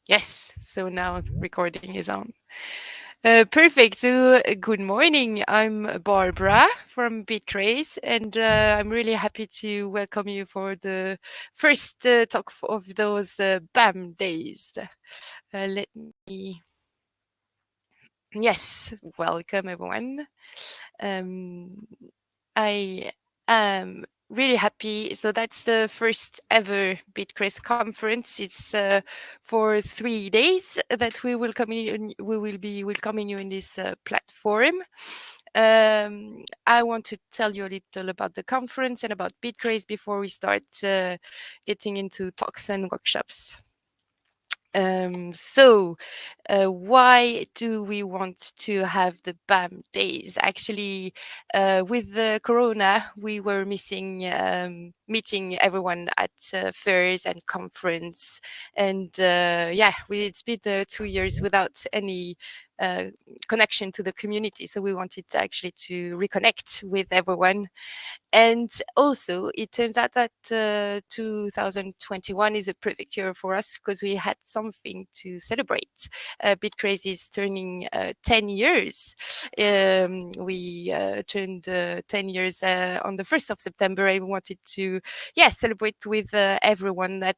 Yes, so now recording is on. Perfect. So, good morning. I'm Barbara from Bitcraze, and I'm really happy to welcome you for the first talk of those BAM days. Let me, yes, welcome everyone. Um, I am really happy. So that's the first ever Bitcraze conference. It's for 3 days that we will be welcoming you in this platform. I want to tell you a little about the conference and about Bitcraze before we start getting into talks and workshops. Why do we want to have the BAM days? Actually, with the Corona, we were missing meeting everyone at fairs and conference, and it's been 2 years without any uh, connection to the community. So we wanted actually to reconnect with everyone, and also, it turns out that 2021 is a perfect year for us because we had something to celebrate. Bitcraze is turning 10 years. We turned 10 years on the 1st of September. I wanted to, celebrate with everyone that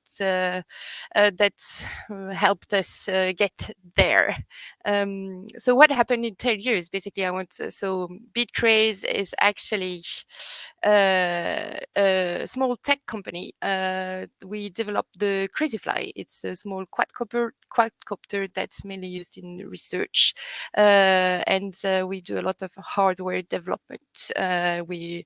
helped us get there. So what happened in 10 years? Basically, so Bitcraze is actually a small tech company. We developed the Crazyfly. It's a small quadcopter that's mainly used in research, and we do a lot of hardware development. We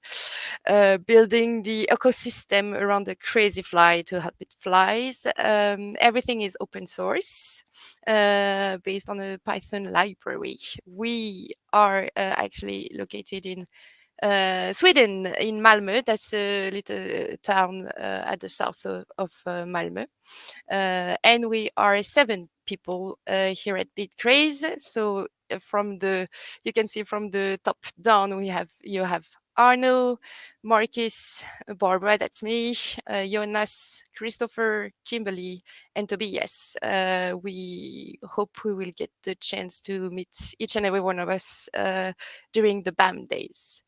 building the ecosystem around the Crazyfly to help it flies. Everything is open source, based on a Python library. We are actually located in Sweden, in Malmö. That's a little town at the south of Malmö. And we are 7 people here at Bitcraze. So you can see from the top down, you have Arno, Marcus, Barbara, that's me, Jonas, Christopher, Kimberly, and Tobias. We hope we will get the chance to meet each and every one of us during the BAM days.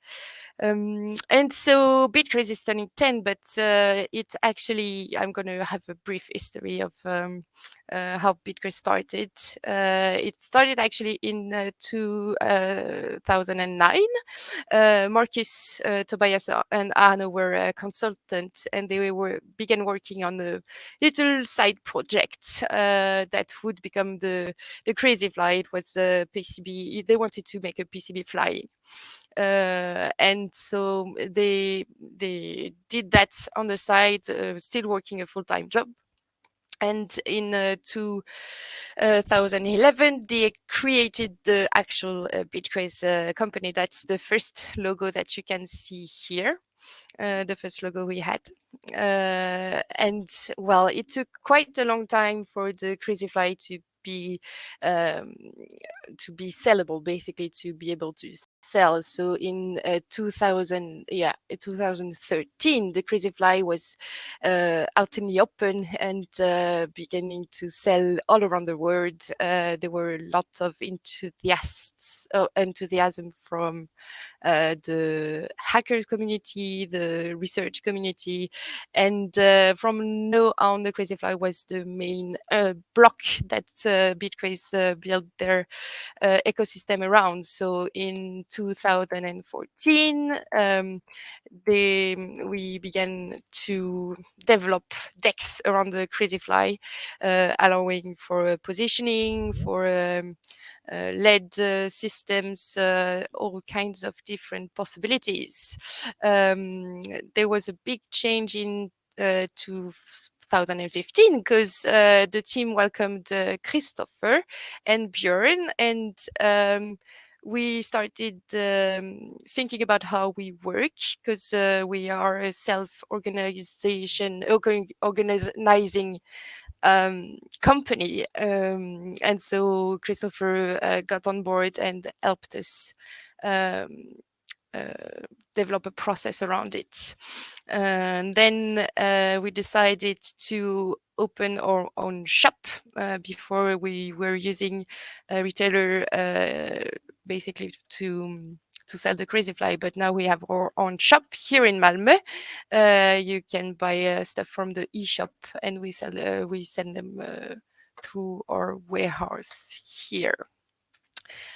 And so Bitcraze is turning 10, but it actually, I'm going to have a brief history of how Bitcraze started. It started actually in 2009. Marcus, Tobias, and Arno were consultants, and they began working on a little side project that would become the Crazy Fly. It was a PCB. They wanted to make a PCB fly, and so they did that on the side, still working a full-time job. And in 2011, they created the actual Bitcraze company. That's the first logo that you can see here, the first logo we had. And well, it took quite a long time for the Crazy Fly um, to be sellable, basically to be able to sell. So in 2013, the Crazy Fly was out in the open and beginning to sell all around the world. There were lots of enthusiasm from the hackers community, the research community, and from now on, the Crazyfly was the main block that Bitcraze built their ecosystem around. So in 2014, we began to develop decks around the Crazyfly, allowing for positioning, for LED systems, all kinds of different possibilities. There was a big change in 2015 because the team welcomed Christopher and Björn, and we started thinking about how we work because we are a organizing company. And so Christopher got on board and helped us um, uh, develop a process around it. And then we decided to open our own shop. Before we were using a retailer basically to sell the Crazy Fly, but now we have our own shop here in Malmö. You can buy stuff from the e-shop, and we send them through our warehouse here.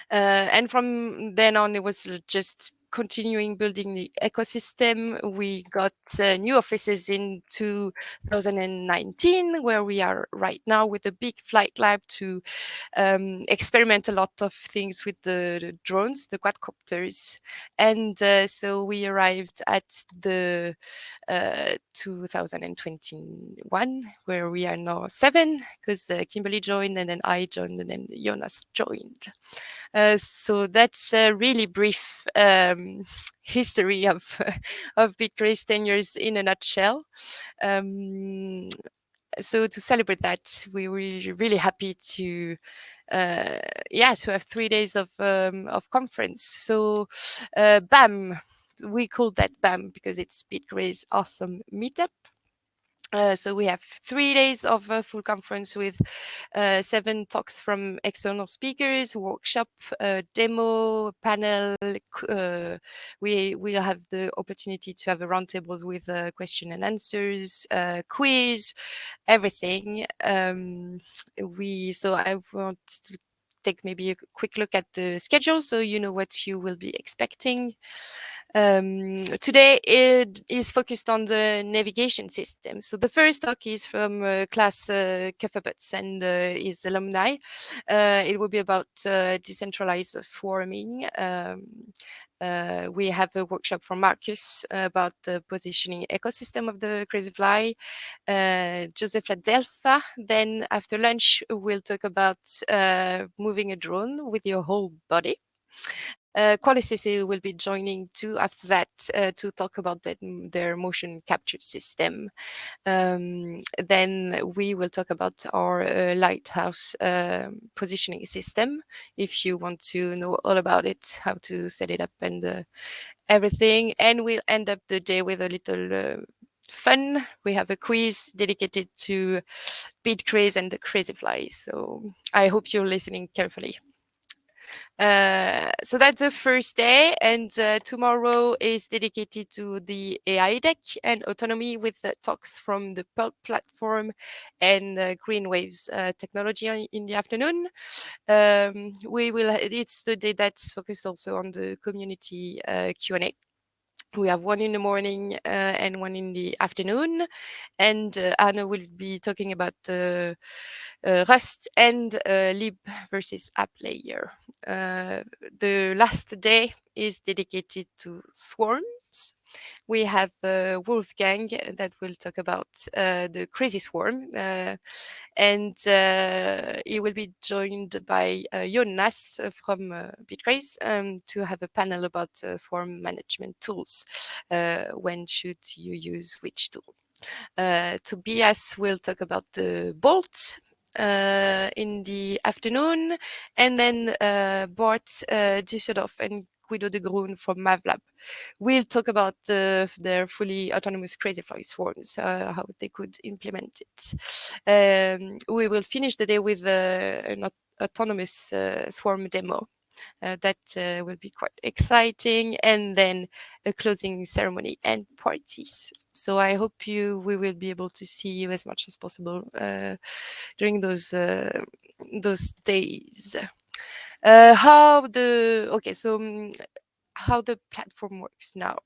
And from then on, it was just continuing building the ecosystem. We got new offices in 2019, where we are right now with a big flight lab to experiment a lot of things with the drones, the quadcopters. And so we arrived at the 2021, where we are now 7, because Kimberly joined, and then I joined, and then Jonas joined. So that's a really brief history of of Bitcraze 10 years in a nutshell. So to celebrate that, we were really happy to to have 3 days of conference. So BAM, we call that BAM because it's Bitcraze Awesome Meetup. So we have 3 days of a full conference with 7 talks from external speakers, workshop, demo, panel. We will have the opportunity to have a roundtable with question and answers, quiz, everything. So I want to take maybe a quick look at the schedule so you know what you will be expecting. Today it is focused on the navigation system. So the first talk is from class Kefabutz and his alumni. It will be about decentralized swarming. We have a workshop from Marcus about the positioning ecosystem of the Crazy Fly. Joseph Ladelfa. Then after lunch, we'll talk about moving a drone with your whole body. Qualicity will be joining too after that to talk about their motion capture system. Then we will talk about our lighthouse positioning system. If you want to know all about it, how to set it up and everything. And we'll end up the day with a little fun. We have a quiz dedicated to Bitcraze and the Crazy Fly. So I hope you're listening carefully. So that's the first day, and tomorrow is dedicated to the AI deck and autonomy with talks from the Pulp platform and Green Waves technology in the afternoon. It's the day that's focused also on the community Q&A. We have one in the morning and one in the afternoon, and Anna will be talking about Rust and lib versus app layer. The last day is dedicated to swarms. We have Wolfgang that will talk about the crazy swarm, and he will be joined by Jonas from Bitcraze to have a panel about swarm management tools. When should you use which tool? Tobias will talk about the Bolt in the afternoon, and then Bart Düsseldorf and Guido de Groen from MavLab will talk about their fully autonomous Crazy Fly swarms, how they could implement it. We will finish the day with an autonomous swarm demo. That will be quite exciting, and then a closing ceremony and parties. So I hope we will be able to see you as much as possible during those days. How the platform works now.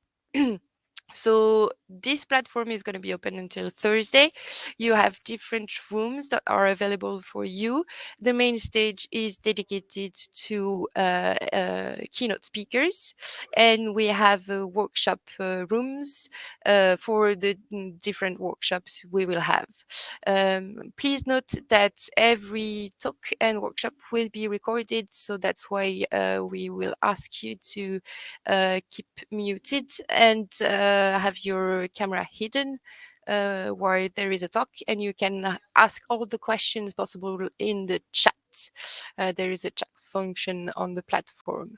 So this platform is going to be open until Thursday. You have different rooms that are available for you. The main stage is dedicated to keynote speakers, and we have workshop rooms for the different workshops we will have. Please note that every talk and workshop will be recorded, so that's why we will ask you to keep muted and have your camera hidden while there is a talk, and you can ask all the questions possible in the chat. There is a chat function on the platform.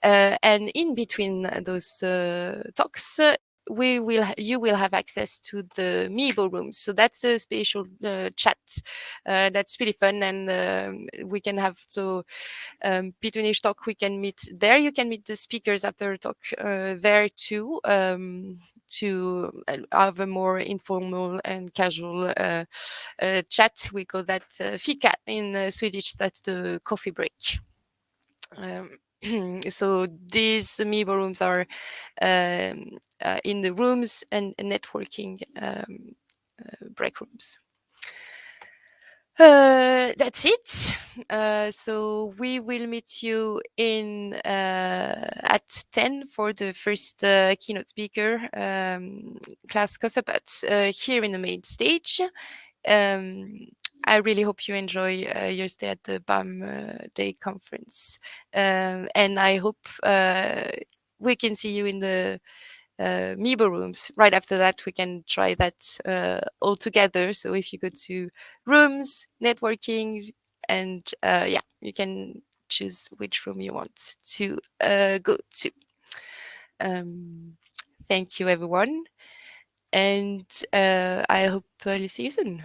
And in between those talks, you will have access to the Meebo rooms. So that's a special chat that's really fun, and we can have between each talk we can meet there. You can meet the speakers after a talk there too, to have a more informal and casual chat. We call that fika in Swedish. That's the coffee break. Um, so these Meebo rooms are in the rooms and networking break rooms. That's it. So we will meet you in at 10 for the first keynote speaker class coffee, but here in the main stage. Um, I really hope you enjoy your stay at the BAM Day conference, and I hope we can see you in the Meebo rooms. Right after that, we can try that all together. So if you go to rooms, networking, and yeah, you can choose which room you want to go to. Um, Thank you, everyone, and I hope I'll see you soon.